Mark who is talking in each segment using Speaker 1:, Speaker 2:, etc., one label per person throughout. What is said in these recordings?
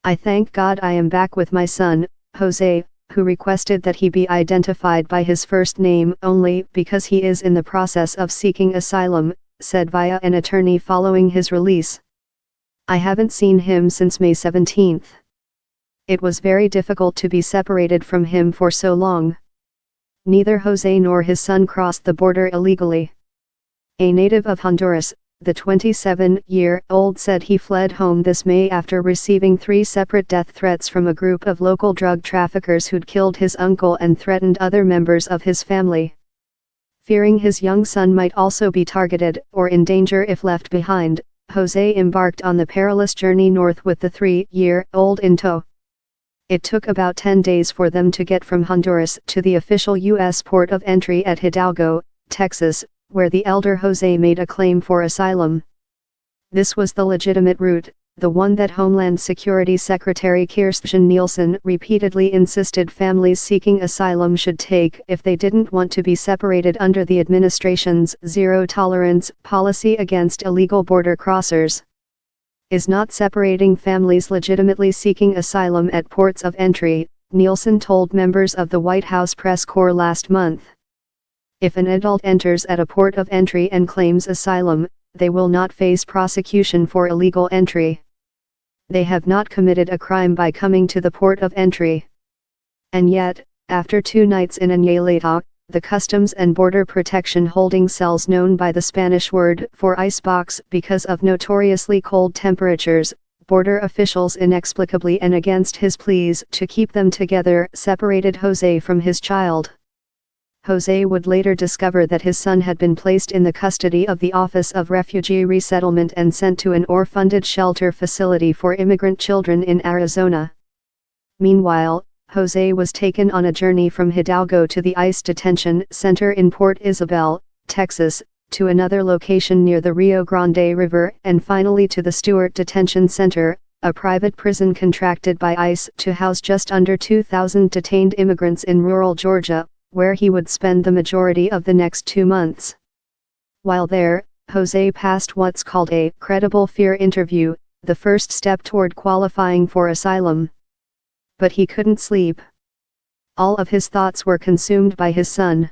Speaker 1: I thank God I am back with my son, Jose, who requested that he be identified by his first name only because he is in the process of seeking asylum, said via an attorney following his release. I haven't seen him since May 17. It was very difficult to be separated from him for so long. Neither Jose nor his son crossed the border illegally. A native of Honduras, the 27-year-old said he fled home this May after receiving 3 separate death threats from a group of local drug traffickers who'd killed his uncle and threatened other members of his family. Fearing his young son might also be targeted or in danger if left behind, Jose embarked on the perilous journey north with the 3-year-old in tow. It took about 10 days for them to get from Honduras to the official U.S. port of entry at Hidalgo, Texas, where the elder Jose made a claim for asylum. This was the legitimate route, the one that Homeland Security Secretary Kirstjen Nielsen repeatedly insisted families seeking asylum should take if they didn't want to be separated under the administration's zero-tolerance policy against illegal border crossers. Is not separating families legitimately seeking asylum at ports of entry, Nielsen told members of the White House press corps last month. If an adult enters at a port of entry and claims asylum, they will not face prosecution for illegal entry. They have not committed a crime by coming to the port of entry. And yet, after 2 nights in Reunite, the Customs and Border Protection holding cells known by the Spanish word for icebox because of notoriously cold temperatures, border officials inexplicably and against his pleas to keep them together separated Jose from his child. Jose would later discover that his son had been placed in the custody of the Office of Refugee Resettlement and sent to an orphanage shelter facility for immigrant children in Arizona. Meanwhile, Jose was taken on a journey from Hidalgo to the ICE detention center in Port Isabel, Texas, to another location near the Rio Grande River and finally to the Stewart Detention Center, a private prison contracted by ICE to house just under 2,000 detained immigrants in rural Georgia, where he would spend the majority of the next 2 months. While there, Jose passed what's called a credible fear interview, the first step toward qualifying for asylum. But he couldn't sleep. All of his thoughts were consumed by his son.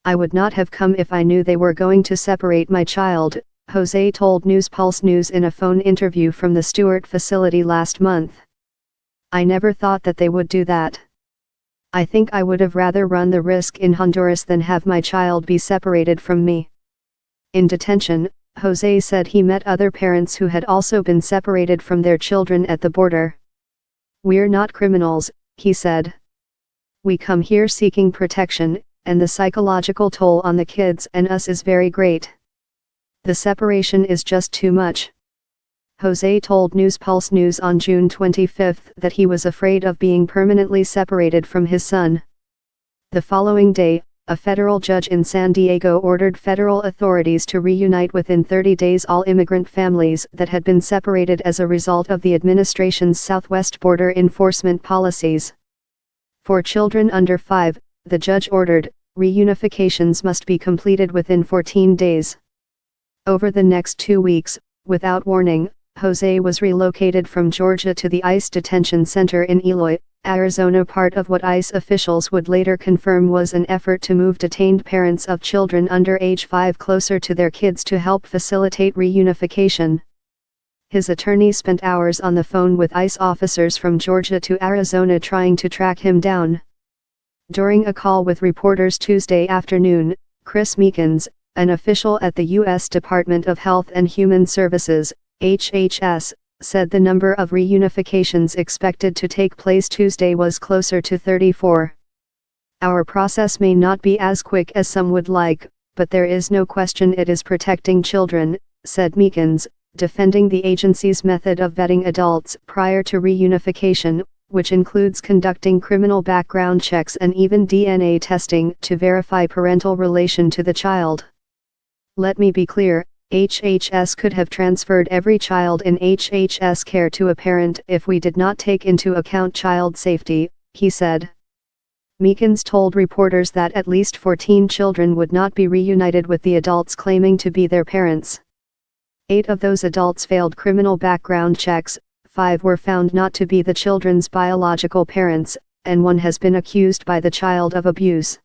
Speaker 1: I would not have come if I knew they were going to separate my child, Jose told News Pulse News in a phone interview from the Stewart facility last month. I never thought that they would do that. I think I would have rather run the risk in Honduras than have my child be separated from me. In detention, Jose said he met other parents who had also been separated from their children at the border. We're not criminals, he said. We come here seeking protection, and the psychological toll on the kids and us is very great. The separation is just too much. Jose told News Pulse News on June 25 that he was afraid of being permanently separated from his son. The following day, a federal judge in San Diego ordered federal authorities to reunite within 30 days all immigrant families that had been separated as a result of the administration's southwest border enforcement policies. For children under 5, the judge ordered, reunifications must be completed within 14 days. Over the next 2 weeks, without warning, Jose was relocated from Georgia to the ICE detention center in Eloy, Arizona. Part of what ICE officials would later confirm was an effort to move detained parents of children under age 5 closer to their kids to help facilitate reunification. His attorney spent hours on the phone with ICE officers from Georgia to Arizona trying to track him down. During a call with reporters Tuesday afternoon, Chris Meekins, an official at the U.S. Department of Health and Human Services, HHS, said the number of reunifications expected to take place Tuesday was closer to 34. Our process may not be as quick as some would like, but there is no question it is protecting children, said Meekins, defending the agency's method of vetting adults prior to reunification, which includes conducting criminal background checks and even DNA testing to verify parental relation to the child. Let me be clear, HHS could have transferred every child in HHS care to a parent if we did not take into account child safety, he said. Meekins told reporters that at least 14 children would not be reunited with the adults claiming to be their parents. 8 of those adults failed criminal background checks, 5 were found not to be the children's biological parents, and 1 has been accused by the child of abuse.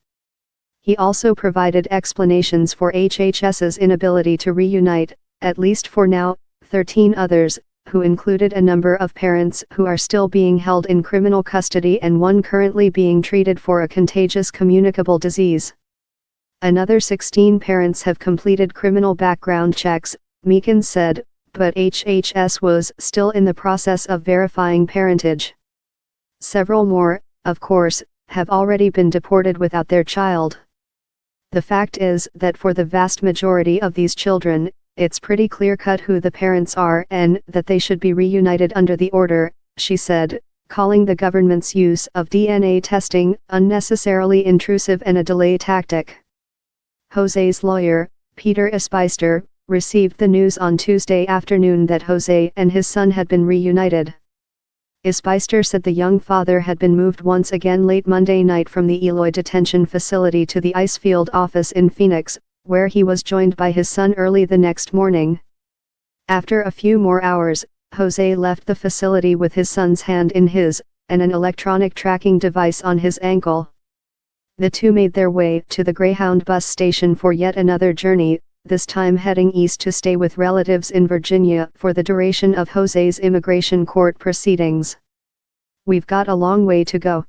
Speaker 1: He also provided explanations for HHS's inability to reunite, at least for now, 13 others, who included a number of parents who are still being held in criminal custody and 1 currently being treated for a contagious communicable disease. Another 16 parents have completed criminal background checks, Meekins said, but HHS was still in the process of verifying parentage. Several more, of course, have already been deported without their child. The fact is that for the vast majority of these children, it's pretty clear-cut who the parents are and that they should be reunited under the order, she said, calling the government's use of DNA testing unnecessarily intrusive and a delay tactic. Jose's lawyer, Peter Espeister, received the news on Tuesday afternoon that Jose and his son had been reunited. Espeister said the young father had been moved once again late Monday night from the Eloy detention facility to the Icefield office in Phoenix, where he was joined by his son early the next morning. After a few more hours, Jose left the facility with his son's hand in his, and an electronic tracking device on his ankle. The two made their way to the Greyhound bus station for yet another journey, this time heading east to stay with relatives in Virginia for the duration of Jose's immigration court proceedings. "We've got a long way to go,"